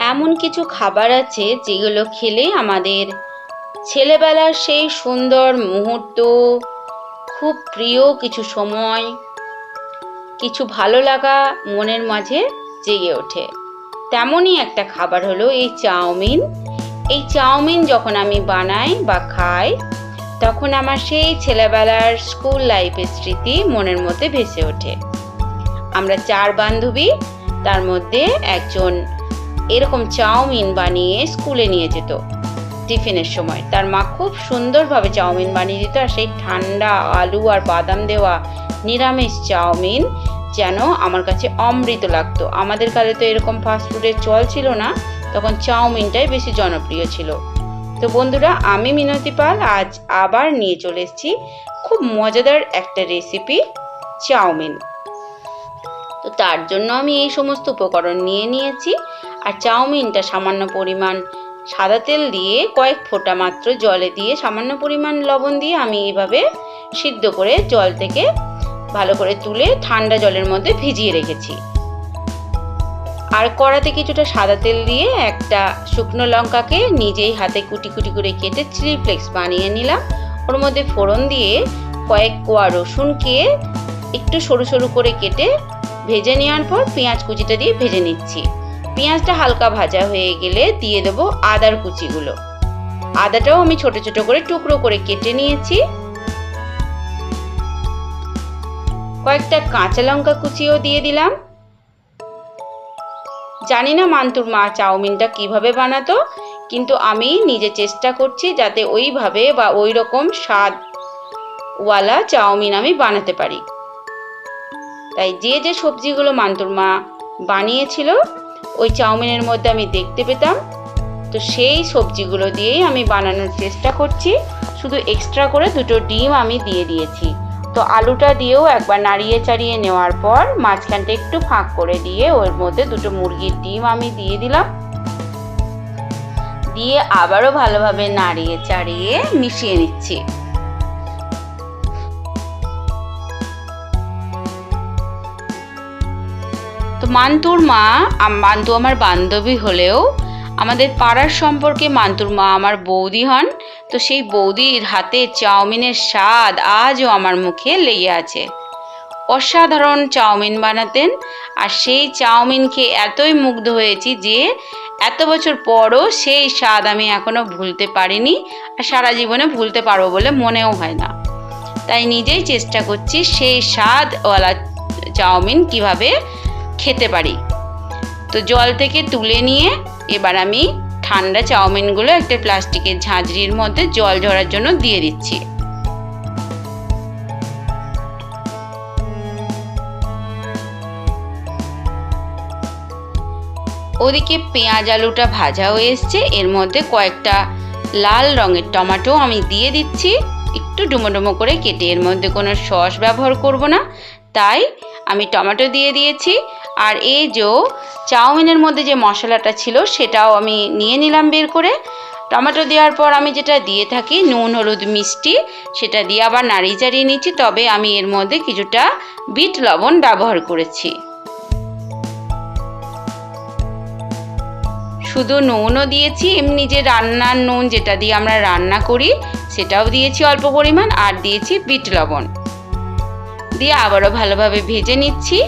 এমন কিছু খাবার আছে যেগুলো খেলে আমাদের ছেলেবেলার সেই সুন্দর মুহূর্ত, খুব প্রিয় কিছু সময়, কিছু ভালো লাগা মনের মাঝে জেগে ওঠে। তেমনই একটা খাবার হলো এই চাউমিন। এই চাউমিন যখন আমি বানাই বা খাই, তখন আমার সেই ছেলেবেলার স্কুল লাইফের স্মৃতি মনের মধ্যে ভেসে ওঠে। আমরা 4 বান্ধবী, তার মধ্যে একজন এরকম চাউমিন বানিয়ে স্কুলে নিয়ে যেত টিফিনের সময়। তার মা খুব সুন্দরভাবে চাউমিন বানিয়ে দিত, আর সেই ঠান্ডা আলু আর বাদাম দেওয়া নিরামিষ চাউমিন যেন আমার কাছে অমৃত লাগতো। আমাদের কালে তো এরকম ফাস্টফুডের চল ছিল না, তখন চাউমিনটাই বেশি জনপ্রিয় ছিল। তো বন্ধুরা, আমি মিনতি পাল আজ আবার নিয়ে চলে এসেছি খুব মজাদার একটা রেসিপি, চাউমিন। তো তার জন্য আমি এই সমস্ত উপকরণ নিয়ে নিয়েছি। আর চাউমিনটা সামান্য পরিমাণ সাদা তেল দিয়ে কয়েক ফোঁটা মাত্র জলে দিয়ে সামান্য পরিমাণ লবণ দিয়ে আমি এইভাবে সিদ্ধ করে জল থেকে ভালো করে তুলে ঠান্ডা জলের মধ্যে ভিজিয়ে রেখেছি। আর কড়াতে কিছুটা সাদা তেল দিয়ে একটা শুকনো লঙ্কাকে নিজেই হাতে কুটি কুটি করে কেটে চিলি ফ্লেক্স বানিয়ে নিলাম। ওর মধ্যে ফোড়ন দিয়ে কয়েক কোয়া রসুনকে একটু সরু সরু করে কেটে ভেজে নেওয়ার পর পেঁয়াজ কুচিটা দিয়ে ভেজে নিচ্ছি। পেঁয়াজটা হালকা ভাজা হয়ে গেলে দিয়ে দেবো আদার কুচিগুলো। আদাটাও আমি ছোট ছোট করে টুকরো করে কেটে নিয়েছি। কয়েকটা কাঁচা লঙ্কা কুচিও দিয়ে দিলাম। জানি না মান্তুর মা চাউমিনটা কিভাবে বানাতো, কিন্তু আমি নিজে চেষ্টা করছি যাতে ওইভাবে বা ওই রকম স্বাদওয়ালা চাউমিন আমি বানাতে পারি। তাই যে যে সবজিগুলো মান্তুর মা বানিয়েছিল ওই চাউমিনের মধ্যে আমি দেখতে পেতাম, তো সেই সবজিগুলো দিয়েই আমি বানানোর চেষ্টা করছি। শুধু এক্সট্রা করে 2টো ডিম আমি দিয়ে দিয়েছি। তো আলুটা দিয়েও একবার নাড়িয়ে চাড়িয়ে নেওয়ার পর মাঝখানটা একটু ফাঁক করে দিয়ে ওর মধ্যে 2টো মুরগির ডিম আমি দিয়ে দিলাম। দিয়ে আবারও ভালোভাবে নাড়িয়ে চাড়িয়ে মিশিয়ে নিচ্ছি। তো মান্তু আমার বান্ধবী হলেও আমাদের পাড়ার সম্পর্কে মান্তুর মা আমার বৌদি হন। তো সেই বৌদির হাতে চাউমিনের স্বাদ আজও আমার মুখে লেগে আছে। অসাধারণ চাউমিন বানাতেন, আর সেই চাউমিন খেয়ে এতই মুগ্ধ হয়েছি যে এত বছর পরও সেই স্বাদ আমি এখনো ভুলতে পারিনি, আর সারা জীবনে ভুলতে পারবো বলে মনেও হয় না। তাই নিজেই চেষ্টা করছি সেই স্বাদওয়ালা চাউমিন কিভাবে খেতে পারি। তো জল থেকে তুলে নিয়ে এবার আমি ঠান্ডা চাউমিনগুলো একটা প্লাস্টিকের ঝাঁঝরির মধ্যে জল ঝরার জন্য দিয়ে দিচ্ছি। ওদিকে পেঁয়াজ আলুটা ভাজা হয়ে এসছে, এর মধ্যে কয়েকটা লাল রঙের টমেটো আমি দিয়ে দিচ্ছি, একটু ডুমো ডুমো করে কেটে। এর মধ্যে কোনো সস ব্যবহার করব না, তাই আমি টমেটো দিয়ে দিয়েছি। আর এই যে চাউমিনের মধ্যে যে মশলাটা ছিল সেটাও আমি নিয়ে নিলাম বের করে। টমেটো দেওয়ার পর আমি যেটা দিয়ে থাকি নুন হলুদ মিষ্টি, সেটা দিয়ে আবার নাড়িয়ে চাড়িয়ে নিচ্ছি। তবে আমি এর মধ্যে কিছুটা বিট লবণ ব্যবহার করেছি। শুধু নুনও দিয়েছি, এমনি যে রান্নার নুন যেটা দিয়ে আমরা রান্না করি সেটাও দিয়েছি অল্প পরিমাণ, আর দিয়েছি বিট লবণ দিয়ে আবারও ভালোভাবে ভেজে নিচ্ছি।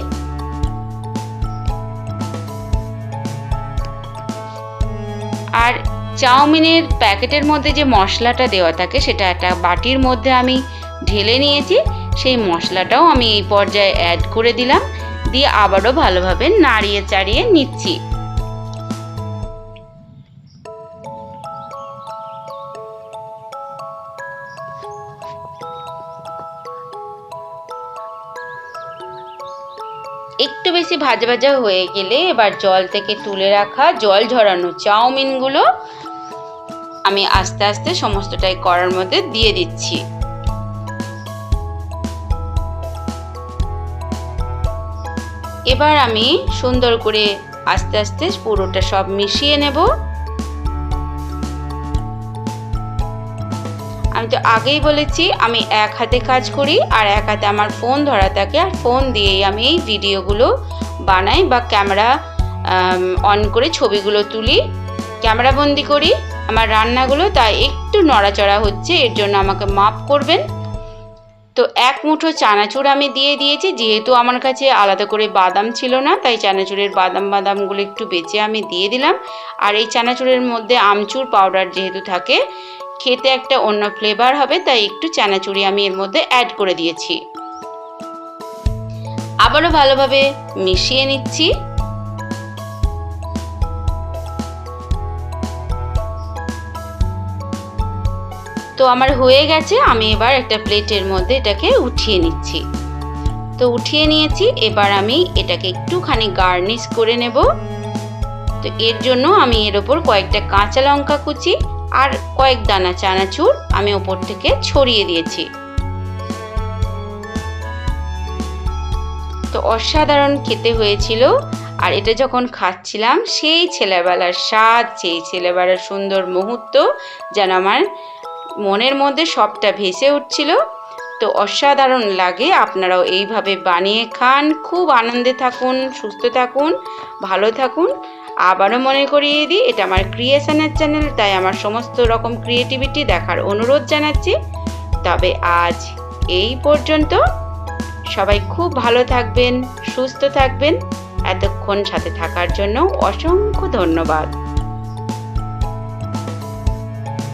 আর চাউমিনের প্যাকেটের মধ্যে যে মশলাটা দেওয়া থাকে সেটা একটা বাটির মধ্যে আমি ঢেলে নিয়েছি। সেই মশলাটাও আমি এই পর্যায়ে অ্যাড করে দিলাম, দিয়ে আবারও ভালোভাবে নাড়িয়ে চাড়িয়ে নিচ্ছি। একটু বেশি ভাজা ভাজা হয়ে গেলে এবার জল থেকে তুলে রাখা জল ঝরানো চাউমিনগুলো আমি আস্তে আস্তে সমস্তটাই কড়ার মধ্যে দিয়ে দিচ্ছি। এবার আমি সুন্দর করে আস্তে আস্তে পুরোটা সব মিশিয়ে নেব। আমি তো আগেই বলেছি আমি এক হাতে কাজ করি আর এক হাতে আমার ফোন ধরা থাকে, আর ফোন দিয়েই আমি এই ভিডিওগুলো বানাই বা ক্যামেরা অন করে ছবিগুলো তুলি, ক্যামেরাবন্দি করি আমার রান্নাগুলো, তাই একটু নড়াচড়া হচ্ছে, এর জন্য আমাকে মাফ করবেন। তো এক মুঠো চানাচুর আমি দিয়ে দিয়েছি, যেহেতু আমার কাছে আলাদা করে বাদাম ছিল না, তাই চানাচুরের বাদামগুলো একটু বেচে আমি দিয়ে দিলাম। আর এই চানাচুরের মধ্যে আমচুর পাউডার যেহেতু থাকে, খেতে একটা অন্য ফ্লেভার হবে, তাই একটু চানাচুরি আমি এর মধ্যে অ্যাড করে দিয়েছি। আবারও ভালোভাবে মিশিয়ে নিচ্ছি। তো আমার হয়ে গেছে, আমি এবার একটা প্লেটের মধ্যে এটাকে উঠিয়ে নিচ্ছি। তো উঠিয়ে নিয়েছি, এবার আমি এটাকে একটুখানি গার্নিশ করে নেব। তো এর জন্য আমি এর ওপর কয়েকটা কাঁচা লঙ্কা কুচি আর কয়েক দানা চানাচুর আমি ওপর থেকে ছড়িয়ে দিয়েছি। তো অসাধারণ খেতে হয়েছিল। আর এটা যখন খাচ্ছিলাম, সেই ছেলেবেলার স্বাদ, সেই ছেলেবেলার সুন্দর মুহূর্ত যেন আমার মনের মধ্যে সবটা ভেসে উঠছিল। তো অসাধারণ লাগে, আপনারাও এইভাবে বানিয়ে খান। খুব আনন্দে থাকুন, সুস্থ থাকুন, ভালো থাকুন। আবারও মনে করিয়ে দিই, এটা আমার ক্রিয়েশনের চ্যানেল, তাই আমার সমস্ত রকম ক্রিয়েটিভিটি দেখার অনুরোধ জানাচ্ছি। তবে আজ এই পর্যন্ত। সবাই খুব ভালো থাকবেন, সুস্থ থাকবেন। এতক্ষণ সাথে থাকার জন্য অসংখ্য ধন্যবাদ।